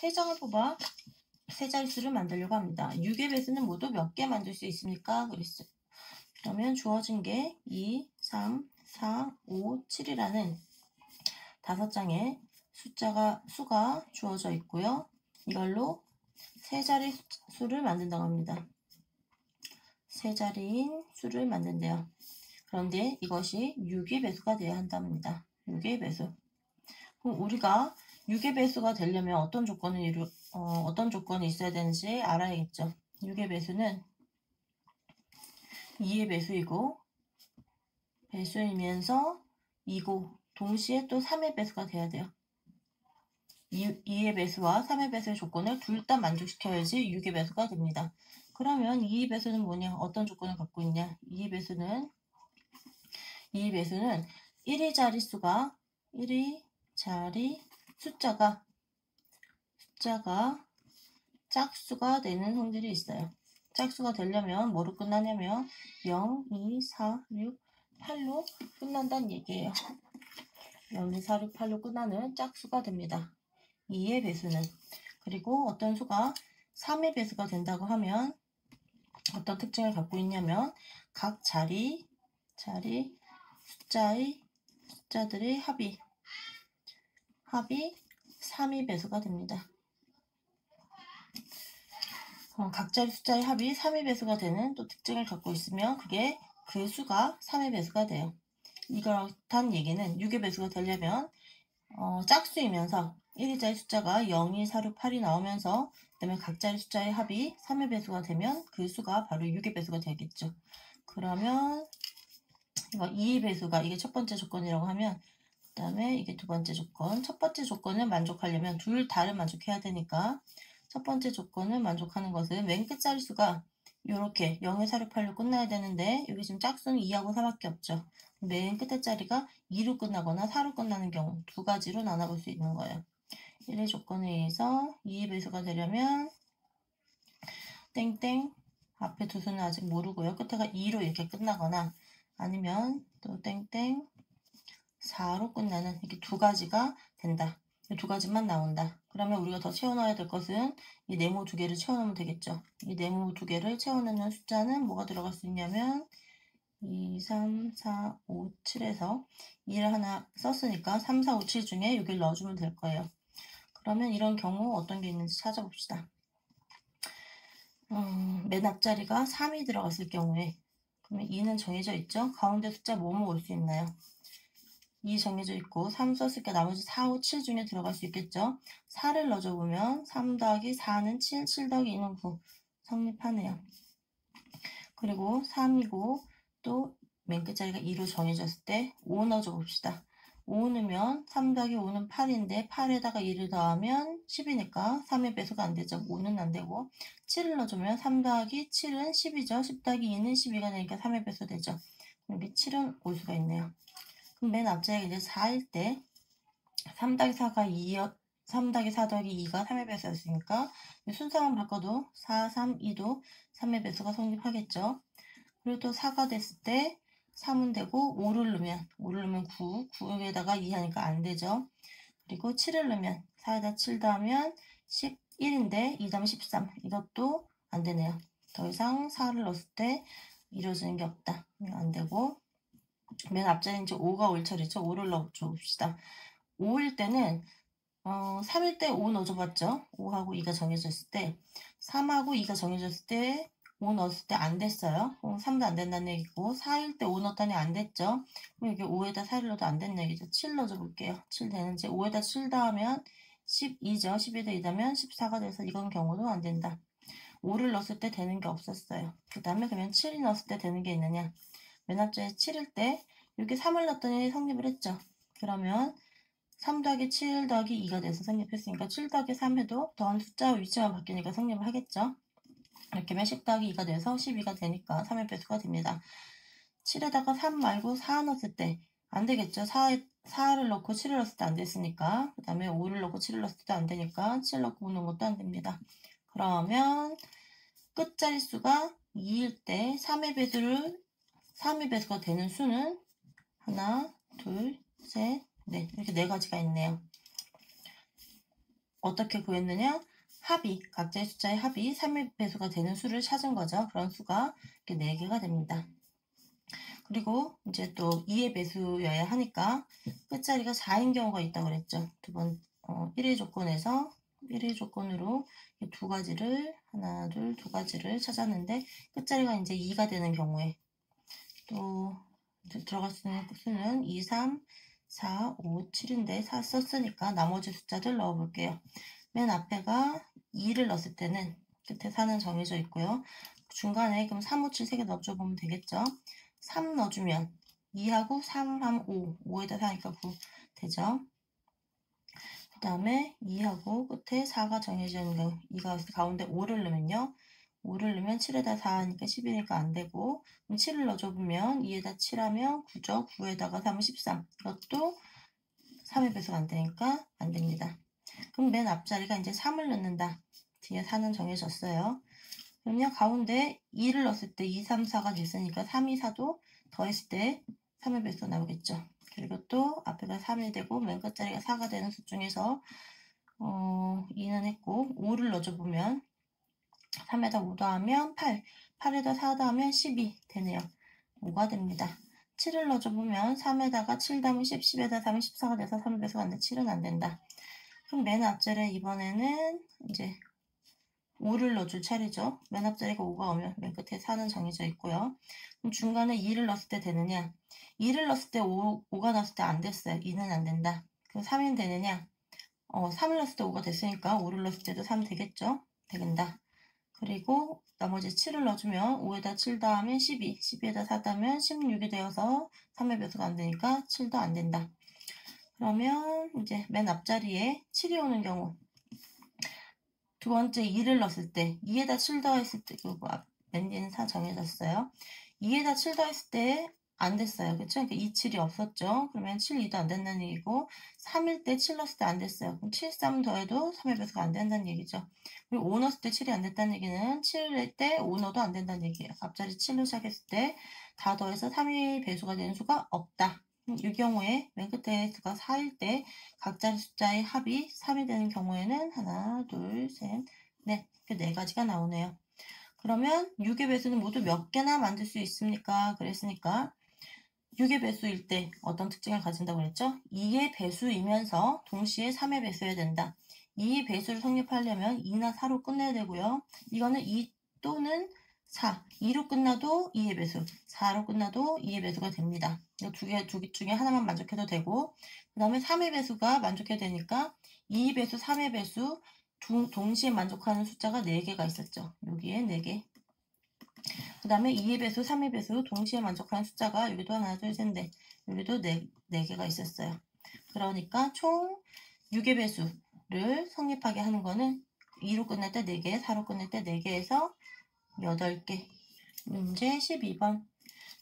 세 장을 뽑아 세 자릿수를 만들려고 합니다. 6의 배수는 모두 몇 개 만들 수 있습니까? 그랬어요. 그러면 주어진 게 2, 3, 4, 5, 7이라는 5장의 수가 주어져 있고요. 이걸로 세 자리 수를 만든다고 합니다. 세 자리인 수를 만든대요. 그런데 이것이 6의 배수가 되어야 한답니다. 6의 배수. 그럼 우리가 6의 배수가 되려면 어떤 조건이 있어야 되는지 알아야겠죠. 6의 배수는 2의 배수이고 배수이면서 2고 동시에 또 3의 배수가 돼야 돼요. 2의 배수와 3의 배수의 조건을 둘 다 만족시켜야지 6의 배수가 됩니다. 그러면 2의 배수는 뭐냐? 어떤 조건을 갖고 있냐? 2의 배수는 1의 자릿수가 1의 자리 숫자가 짝수가 되는 성질이 있어요. 짝수가 되려면 뭐로 끝나냐면 0, 2, 4, 6, 8로 끝난다는 얘기예요. 0, 2, 4, 6, 8로 끝나는 짝수가 됩니다. 2의 배수는. 그리고 어떤 수가 3의 배수가 된다고 하면 어떤 특징을 갖고 있냐면 각 숫자들의 합이 3의 배수가 됩니다. 각 자리 숫자의 합이 3의 배수가 되는 또 특징을 갖고 있으면 그 수가 3의 배수가 돼요. 이렇단 얘기는 6의 배수가 되려면 짝수이면서 1의 자리 숫자가 0, 2, 4, 6, 8이 나오면서 그다음에 각 자리 숫자의 합이 3의 배수가 되면 그 수가 바로 6의 배수가 되겠죠. 그러면 이거 2의 배수가 이게 첫 번째 조건이라고 하면 그 다음에 이게 두 번째 조건. 첫 번째 조건을 만족하려면 둘 다를 만족해야 되니까 첫 번째 조건을 만족하는 것은 맨 끝 자릿수가 이렇게 0에 4, 6, 8로 끝나야 되는데 여기 지금 짝수는 2하고 4밖에 없죠. 맨 끝에 자리가 2로 끝나거나 4로 끝나는 경우 두 가지로 나눠볼 수 있는 거예요. 1의 조건에 의해서 2의 배수가 되려면 땡땡 앞에 두 수는 아직 모르고요. 끝에가 2로 이렇게 끝나거나 아니면 또 땡땡 4로 끝나는 이렇게 두 가지가 된다. 이 두 가지만 나온다. 그러면 우리가 더 채워넣어야 될 것은 이 네모 두 개를 채워넣으면 되겠죠. 이 네모 두 개를 채워넣는 숫자는 뭐가 들어갈 수 있냐면 2, 3, 4, 5, 7에서 2를 하나 썼으니까 3, 4, 5, 7 중에 여기를 넣어주면 될 거예요. 그러면 이런 경우 어떤 게 있는지 찾아봅시다. 맨 앞자리가 3이 들어갔을 경우에 그러면 2는 정해져 있죠. 가운데 숫자 뭐뭐 올 수 있나요? 2 정해져 있고 3 썼으니까 나머지 4, 5, 7 중에 들어갈 수 있겠죠. 4를 넣어줘보면 3 더하기 4는 7, 7 더하기 2는 9 성립하네요. 그리고 3이고 또 맨 끝자리가 2로 정해졌을 때 5 넣어줘 봅시다. 5 넣으면 3 더하기 5는 8인데 8에다가 2를 더하면 10이니까 3의 배수가 안 되죠. 5는 안 되고 7을 넣어주면 3 더하기 7은 10이죠. 10 더하기 2는 12가 되니까 3의 배수 되죠. 여기 7은 올 수가 있네요. 그럼 맨 앞자리가 이제 4일 때 3 더하기 4가 2여 3 더하기 4 더하기 2가 3의 배수였으니까 순서만 바꿔도 4, 3, 2도 3의 배수가 성립하겠죠. 그리고 또 4가 됐을 때 3은 되고 5를 넣으면 9, 9에다가 2 하니까 안 되죠. 그리고 7을 넣으면 4에다 7 더하면 11인데 2 더하면 13 이것도 안 되네요. 더 이상 4를 넣었을 때 이루어지는 게 없다. 안 되고 맨 앞자리는 이제 5가 올 차례죠. 5를 넣어줘 봅시다. 5일 때는 3일 때 5 넣어줘봤죠. 5하고 2가 정해졌을 때 3하고 2가 정해졌을 때 5 넣었을 때 안 됐어요. 3도 안 된다는 얘기고 4일 때 5 넣었더니 안 됐죠. 그럼 여기 5에다 4를 넣어도 안 되는 얘기죠. 7 넣어줘 볼게요. 7 되는지 5에다 7 더하면 12죠. 12에다 2더하면 14가 돼서 이건 경우도 안 된다. 5를 넣었을 때 되는 게 없었어요. 그 다음에 그러면 7이 넣었을 때 되는 게 있느냐. 맨 앞자리 7일 때 여기 3을 넣었더니 성립을 했죠. 그러면 3 더하기 7 더하기 2가 돼서 성립했으니까 7 더하기 3 해도 더한 숫자 위치만 바뀌니까 성립을 하겠죠. 이렇게 하면 10 더하기 2가 돼서 12가 되니까 3의 배수가 됩니다. 7에다가 3 말고 4 넣었을 때 안 되겠죠. 4를 넣고 7을 넣었을 때 안 됐으니까 그 다음에 5를 넣고 7을 넣었을 때도 안 되니까 7 넣고 5 넣은 것도 안 됩니다. 그러면 끝자릿수가 2일 때 3의 배수가 되는 수는 하나, 둘, 셋, 넷 이렇게 네 가지가 있네요. 어떻게 구했느냐? 합이, 각자의 숫자의 합이 3의 배수가 되는 수를 찾은 거죠. 그런 수가 이렇게 4개가 됩니다. 그리고 이제 또 2의 배수여야 하니까 끝자리가 4인 경우가 있다고 그랬죠. 1의 조건에서 1의 조건으로 두 가지를 하나, 둘, 두 가지를 찾았는데 끝자리가 이제 2가 되는 경우에 또 들어갈 수 있는 수는 2, 3, 4, 5, 7인데 4 썼으니까 나머지 숫자들 넣어볼게요. 맨 앞에가 2를 넣었을 때는 끝에 4는 정해져 있고요. 중간에 그럼 3, 5, 7 3개 넣어주면 되겠죠. 3 넣어주면 2하고 3 하면 5, 5에다 4니까 9 되죠. 그 다음에 2하고 끝에 4가 정해져 있는 거 2가 가운데 5를 넣으면요. 5를 넣으면 7에다 4하니까 10이니까 안 되고 그럼 7을 넣어줘보면 2에다 7하면 9죠. 9에다가 3은 13. 이것도 3의 배수가 안 되니까 안 됩니다. 그럼 맨 앞자리가 이제 3을 넣는다. 뒤에 4는 정해졌어요. 그러면 가운데 2를 넣었을 때 2, 3, 4가 됐으니까 3, 2, 4도 더했을 때 3의 배수가 나오겠죠. 그리고 또 앞에가 3이 되고 맨 끝자리가 4가 되는 수 중에서 2는 했고 5를 넣어줘보면 3에다 5 더하면 8, 8에다 4 더하면 12 되네요. 5가 됩니다. 7을 넣어줘보면 3에다가 7 더하면 10, 10에다 3은 14가 돼서 3의 배수가 안 돼. 7은 안 된다. 그럼 맨 앞자리에 이번에는 이제 5를 넣어줄 차례죠. 맨 앞자리가 5가 오면 맨 끝에 4는 정해져 있고요. 그럼 중간에 2를 넣었을 때 되느냐? 2를 넣었을 때 5가 넣었을 때 안 됐어요. 2는 안 된다. 그럼 3은 되느냐? 3을 넣었을 때 5가 됐으니까 5를 넣었을 때도 3 되겠죠? 되겠다. 그리고 나머지 7을 넣어주면 5에다 7 더하면 12, 12에다 4 더하면 16이 되어서 3의 배수가 안 되니까 7도 안 된다. 그러면 이제 맨 앞자리에 7이 오는 경우 두 번째 2를 넣었을 때 2에다 7 더했을 때 그리고 맨 뒤는 4 정해졌어요. 2에다 7 더했을 때 안 됐어요. 그쵸? 그러니까 2, 7이 없었죠. 그러면 7, 2도 안 된다는 얘기고 3일 때 7 넣었을 때 안 됐어요. 그럼 7, 3 더해도 3의 배수가 안 된다는 얘기죠. 그리고 5 넣었을 때 7이 안 됐다는 얘기는 7일 때 5 넣어도 안 된다는 얘기예요. 앞자리 7로 시작했을 때 다 더해서 3의 배수가 되는 수가 없다. 이 경우에 맨 끝에 수가 4일 때 각자의 숫자의 합이 3이 되는 경우에는 하나, 둘, 셋, 넷 이렇게 4가지가 나오네요. 그러면 6의 배수는 모두 몇 개나 만들 수 있습니까? 그랬으니까 6의 배수일 때 어떤 특징을 가진다고 그랬죠? 2의 배수이면서 동시에 3의 배수여야 된다. 2의 배수를 성립하려면 2나 4로 끝내야 되고요. 이거는 2 또는 4, 2로 끝나도 2의 배수, 4로 끝나도 2의 배수가 됩니다. 이 두 개 중에 하나만 만족해도 되고 그 다음에 3의 배수가 만족해야 되니까 2의 배수, 3의 배수 동시에 만족하는 숫자가 4개가 있었죠. 여기에 4개. 그 다음에 2의 배수, 3의 배수 동시에 만족하는 숫자가 여기도 하나, 둘, 셋, 넷. 여기도 4개가 있었어요. 그러니까 총 6의 배수를 성립하게 하는 거는 2로 끝날 때 4개, 4로 끝날 때 4개에서 8개. 문제 12번.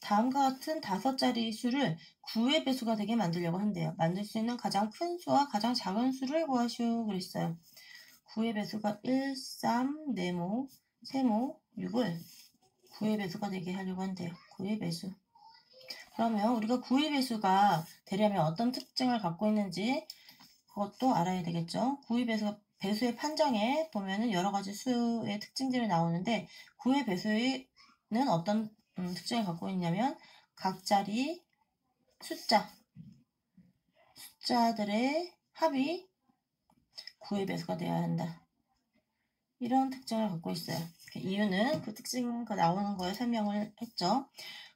다음과 같은 5자리 수를 9의 배수가 되게 만들려고 한대요. 만들 수 있는 가장 큰 수와 가장 작은 수를 구하시오 그랬어요. 9의 배수가 1, 3, 네모, 세모, 6을 9의 배수가 되게 하려고 한대요. 9의 배수. 그러면 우리가 9의 배수가 되려면 어떤 특징을 갖고 있는지 그것도 알아야 되겠죠. 9의 배수의 판정에 보면은 여러 가지 수의 특징들이 나오는데 9의 배수는 어떤 특징을 갖고 있냐면 각 자리 숫자들의 합이 9의 배수가 되어야 한다. 이런 특징을 갖고 있어요. 이유는 그 특징 나오는 거에 설명을 했죠.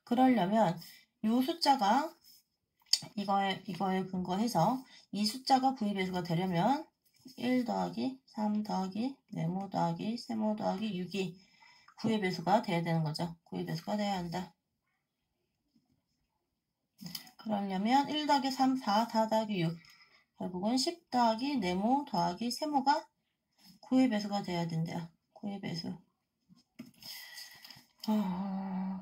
그러려면 이 숫자가 이거에 근거해서 이 숫자가 9의 배수가 되려면 1 더하기 3 더하기 네모 더하기 세모 더하기 6이 9의 배수가 돼야 되는 거죠. 9의 배수가 돼야 한다. 그러려면 1 더하기 3, 4 더하기 6 결국은 10 더하기 네모 더하기 세모가 9의 배수가 돼야 된대요. 9의 배수.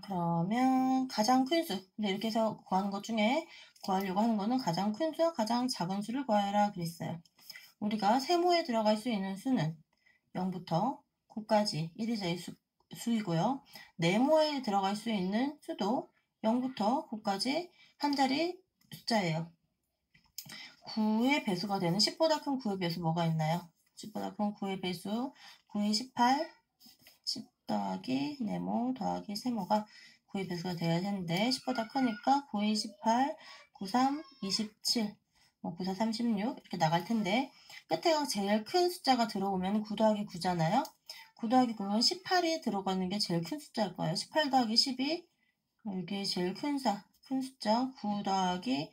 그러면 가장 큰 수. 근데 이렇게 해서 구하는 것 중에 구하려고 하는 거는 가장 큰 수와 가장 작은 수를 구하라 그랬어요. 우리가 세모에 들어갈 수 있는 수는 0부터 9까지 1위자의 수이고요. 네모에 들어갈 수 있는 수도 0부터 9까지 한 자리 숫자예요. 9의 배수가 되는 10보다 큰 9의 배수 뭐가 있나요? 10보다 큰 9의 배수 9이 18, 10 더하기 네모 더하기 세모가 9의 배수가 되어야 되는데 10보다 크니까 9이 18, 9, 3, 27, 9, 4, 36 이렇게 나갈 텐데 끝에가 제일 큰 숫자가 들어오면 9 더하기 9잖아요. 9 더하기 9면 18이 들어가는 게 제일 큰 숫자일 거예요. 18 더하기 12 이게 제일 큰 숫자 9 더하기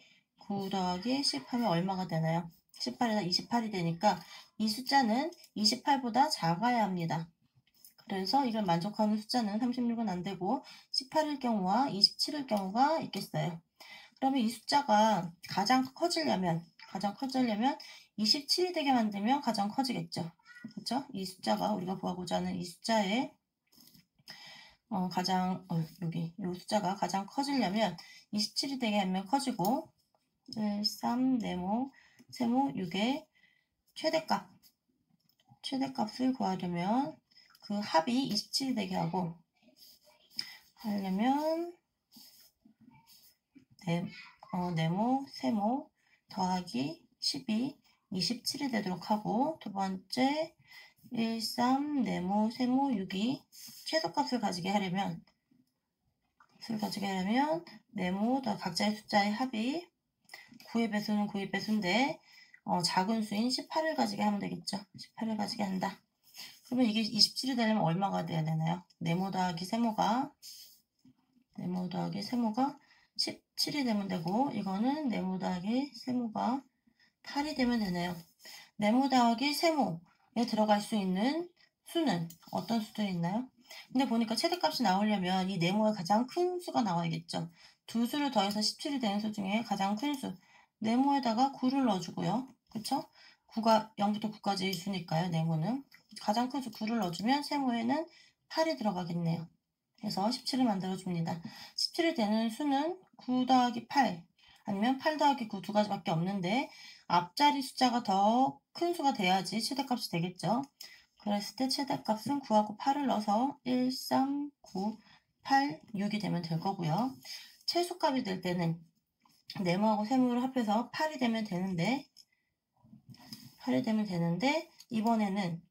10 하면 얼마가 되나요? 18에다 28이 되니까 이 숫자는 28보다 작아야 합니다. 그래서 이걸 만족하는 숫자는 36은 안 되고 18일 경우와 27일 경우가 있겠어요. 그러면 이 숫자가 가장 커지려면 27이 되게 만들면 가장 커지겠죠. 그렇죠? 이 숫자가 우리가 구하고자 하는 이 숫자의 여기 이 숫자가 가장 커지려면 27이 되게 하면 커지고 1, 3, 네모, 세모, 6의 최대값을 구하려면 그 합이 27이 되게 하려면 네모, 세모 더하기 12, 27이 되도록 하고 두 번째 1, 3, 네모, 세모, 6이 최소값을 가지게 하려면 네모 더 각자의 숫자의 합이 9의 배수는 9의 배수인데 작은 수인 18을 가지게 하면 되겠죠. 18을 가지게 한다. 그러면 이게 27이 되려면 얼마가 돼야 되나요? 네모 더하기 세모가 17이 되면 되고 이거는 네모 더하기 세모가 8이 되면 되네요. 네모 더하기 세모에 들어갈 수 있는 수는 어떤 수들이 있나요? 근데 보니까 최대값이 나오려면 이 네모의 가장 큰 수가 나와야겠죠. 두 수를 더해서 17이 되는 수 중에 가장 큰 수. 네모에다가 9를 넣어주고요. 그쵸? 9가 0부터 9까지 수니까요. 네모는. 가장 큰 수 9를 넣어주면 세모에는 8이 들어가겠네요. 그래서 17을 만들어줍니다. 17이 되는 수는 9 더하기 8 아니면 8 더하기 9 두 가지밖에 없는데 앞자리 숫자가 더 큰 수가 돼야지 최대값이 되겠죠. 그랬을 때 최대값은 9하고 8을 넣어서 1, 3, 9, 8, 6이 되면 될 거고요. 최소값이 될 때는 네모하고 세모를 합해서 8이 되면 되는데 이번에는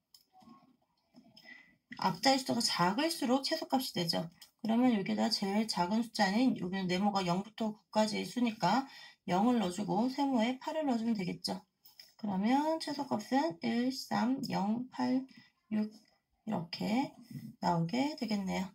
앞자리 숫자가 작을수록 최소값이 되죠. 그러면 여기다 제일 작은 숫자는 여기는 네모가 0부터 9까지의 수니까 0을 넣어주고 세모에 8을 넣어주면 되겠죠. 그러면 최소값은 1, 3, 0, 8, 6 이렇게 나오게 되겠네요.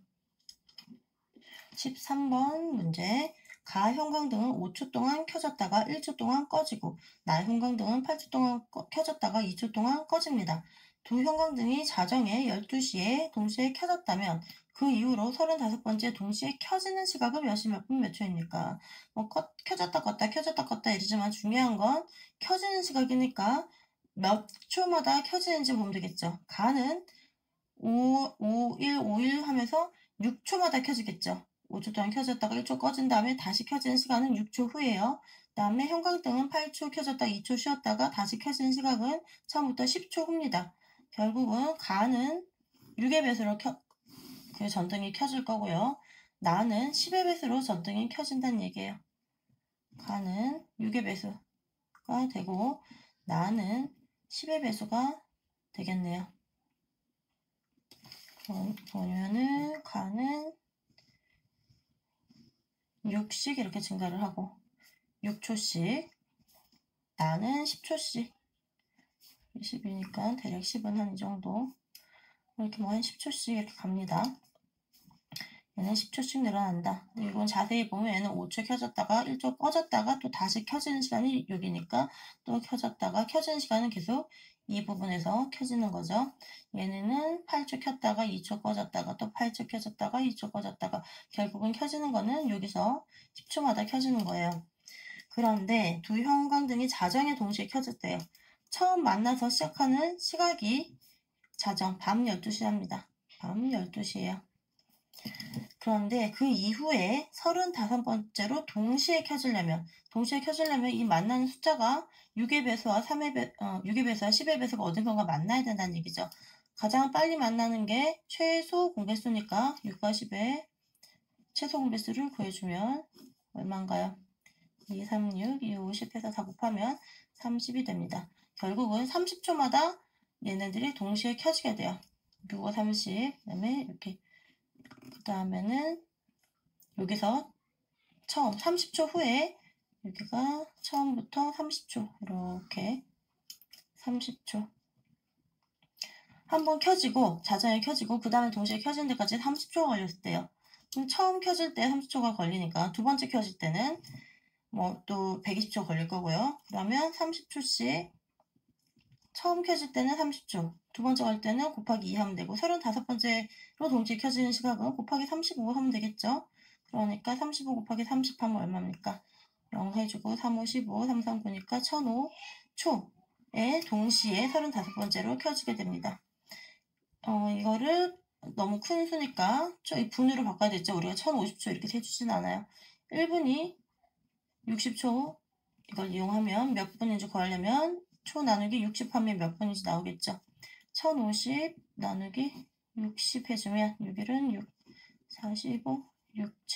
13번 문제. 가 형광등은 5초 동안 켜졌다가 1초 동안 꺼지고 나 형광등은 8초 동안 켜졌다가 2초 동안 꺼집니다. 두 형광등이 자정에 12시에 동시에 켜졌다면 그 이후로 35번째 동시에 켜지는 시각은 몇 분 몇 초입니까? 켜졌다 껐다 이러지만 중요한 건 켜지는 시각이니까 몇 초마다 켜지는지 보면 되겠죠. 가는 5, 1 하면서 6초마다 켜지겠죠. 5초 동안 켜졌다가 1초 꺼진 다음에 다시 켜지는 시간은 6초 후예요. 그 다음에 형광등은 8초 켜졌다가 2초 쉬었다가 다시 켜지는 시각은 처음부터 10초 후입니다. 결국은 가는 6의 배수로 그 전등이 켜질 거고요. 나는 10의 배수로 전등이 켜진다는 얘기예요. 가는 6의 배수가 되고 나는 10의 배수가 되겠네요. 보면은 가는 6씩 이렇게 증가를 하고 6초씩 나는 10초씩 20이니까 대략 10은 한 이 정도 이렇게 한 10초씩 이렇게 갑니다. 얘는 10초씩 늘어난다. 근데 이건 자세히 보면 얘는 5초 켜졌다가 1초 꺼졌다가 또 다시 켜지는 시간이 6이니까 또 켜졌다가 켜지는 시간은 계속 이 부분에서 켜지는 거죠. 얘네는 8초 켰다가 2초 꺼졌다가 또 8초 켜졌다가 2초 꺼졌다가 결국은 켜지는 거는 여기서 10초마다 켜지는 거예요. 그런데 두 형광등이 자정에 동시에 켜졌대요. 처음 만나서 시작하는 시각이 자정 밤 12시랍니다. 밤 12시예요. 그런데 그 이후에 35번째로 동시에 켜지려면 이 만나는 숫자가 6의 배수와 10의 배수가 어딘가가 만나야 된다는 얘기죠. 가장 빨리 만나는 게 최소 공배수니까 6과 10의 최소 공배수를 구해주면 얼마인가요? 2, 3, 6, 2, 5, 10 해서 다 곱하면 30이 됩니다. 결국은 30초마다 얘네들이 동시에 켜지게 돼요. 6, 5, 30, 그 다음에 이렇게, 그 다음에는 여기서 처음 30초 후에 여기가 처음부터 30초 이렇게 30초 한번 켜지고 자전이 켜지고 그 다음에 동시에 켜지는 데까지 30초가 걸렸을 때요. 그럼 처음 켜질 때 30초가 걸리니까 두 번째 켜질 때는 뭐 또 120초 걸릴 거고요. 그러면 30초씩 처음 켜질 때는 30초, 두 번째 갈 때는 곱하기 2 하면 되고 35번째로 동시에 켜지는 시각은 곱하기 35 하면 되겠죠. 그러니까 35 곱하기 30 하면 얼마입니까? 0 해주고 3, 5, 15, 3, 3, 9니까 1005초에 동시에 35번째로 켜지게 됩니다. 이거를 너무 큰 수니까 이 분으로 바꿔야 되죠. 우리가 1050초 이렇게 세주진 않아요. 1분이 60초 이걸 이용하면 몇 분인지 구하려면 초 나누기 60 하면 몇 분인지 나오겠죠. 1050 나누기 60 해주면 6일은 6, 45, 6, 7